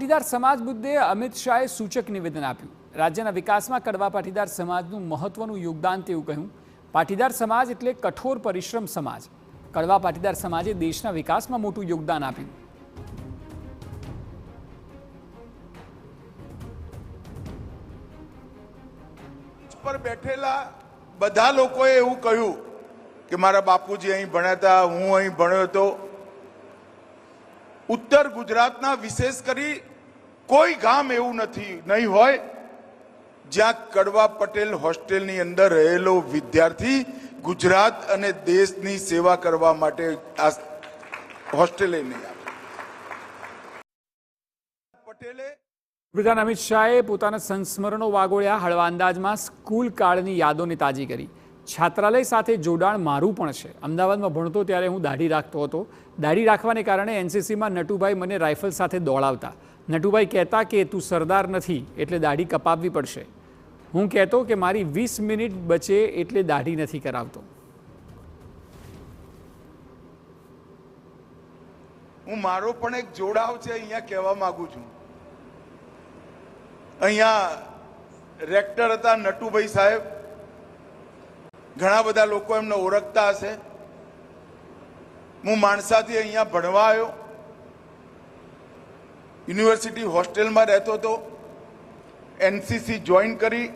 પાટીદાર સમાજ મુદ્દે અમિત શાહે સૂચક નિવેદન આપ્યું। રાજ્યના વિકાસમાં કડવા પાટીદાર સમાજનું મહત્વનું યોગદાન તેવું કહ્યું। પાટીદાર સમાજ એટલે કઠોર પરિશ્રમ સમાજ। કડવા પાટીદાર સમાજે દેશના વિકાસમાં મોટું યોગદાન આપ્યું। પર બેઠેલા બધા લોકોએ એવું કહ્યું કે મારા બાપુજી અહીં ભણ્યા હતા, હું અહીં ભણ્યો હતો। ઉત્તર ગુજરાતના વિશેષ કરી કોઈ ગામ એવું નહીં હોય જ્યાં કડવા પટેલ હોસ્ટેલની અંદર રહેલો વિદ્યાર્થી ગુજરાત અને દેશની સેવા કરવા માટે આ હોસ્ટેલે નહીં આવે। પટેલે પ્રધાન અમિત શાહે પોતાના સંસ્મરણો વાગોળ્યા। હળવા અંદાજમાં સ્કૂલ કાળની યાદોને તાજી કરી। છાત્રાલય સાથે જોડાણ મારું પણ છે। અમદાવાદમાં ભણતો ત્યારે હું દાઢી રાખતો હતો। દાઢી રાખવાને કારણે એનસીસીમાં નટુભાઈ મને રાઇફલ સાથે દોડાવતા। નટુભાઈ કહેતા કે તું સરદાર નથી એટલે દાઢી કપાવવી પડશે। હું કહેતો કે મારી 20 મિનિટ બચે એટલે દાઢી નથી કરાવતો। હું મારો પણ એક જોડાવ છે અહીંયા કહેવા માંગુ છું। અહીંયા રેક્ટર હતા નટુભાઈ સાહેબ, ઘણા બધા લોકો એમને ઓળખતા હશે। હું માણસાથી અહીંયા ભણવા આવ્યો, યુનિવર્સિટી હોસ્ટેલમાં રહેતો હતો, એનસીસી જોઈન કરી।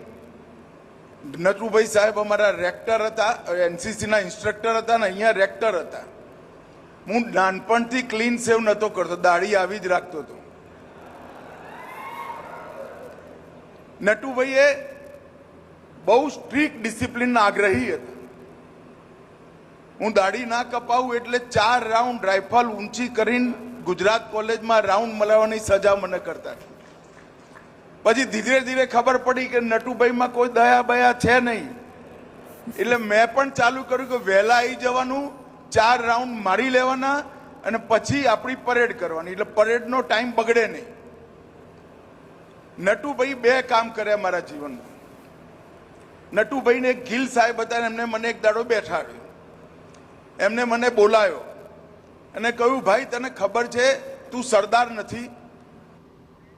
નટુભાઈ સાહેબ અમારા રેક્ટર હતા, એનસીસીના ઇન્સ્ટ્રક્ટર હતા ને અહીંયા રેક્ટર હતા। હું નાનપણથી ક્લીન સેવ નહોતો કરતો, દાઢી આવી જ રાખતો હતો। નટુભાઈએ બહુ સ્ટ્રિક્ટ ડિસિપ્લિન આગ્રહી હતા। હું દાઢી ના કપાવું એટલે 4 રાઉન્ડ રાઇફલ ઊંચી કરીને ગુજરાત કોલેજમાં રાઉન્ડ મલાવવાની સજા મને કરતા। પછી ધીરે ધીરે ખબર પડી કે નટુભાઈમાં કોઈ દયા બયા છે નહીં, એટલે મેં પણ ચાલુ કર્યું કે વહેલા આવી જવાનું, 4 રાઉન્ડ મારી લેવાના અને પછી આપણી પરેડ કરવાની, એટલે પરેડનો ટાઈમ બગડે નહીં। નટુભાઈ 2 કામ કર્યા મારા જીવનમાં। નટુભાઈને એક ગિલ સાહેબ હતા, એમને મને એક દાડો બેઠાડ્યો, એમને મને બોલાયો અને કહ્યું ભાઈ તને ખબર છે તું સરદાર નથી,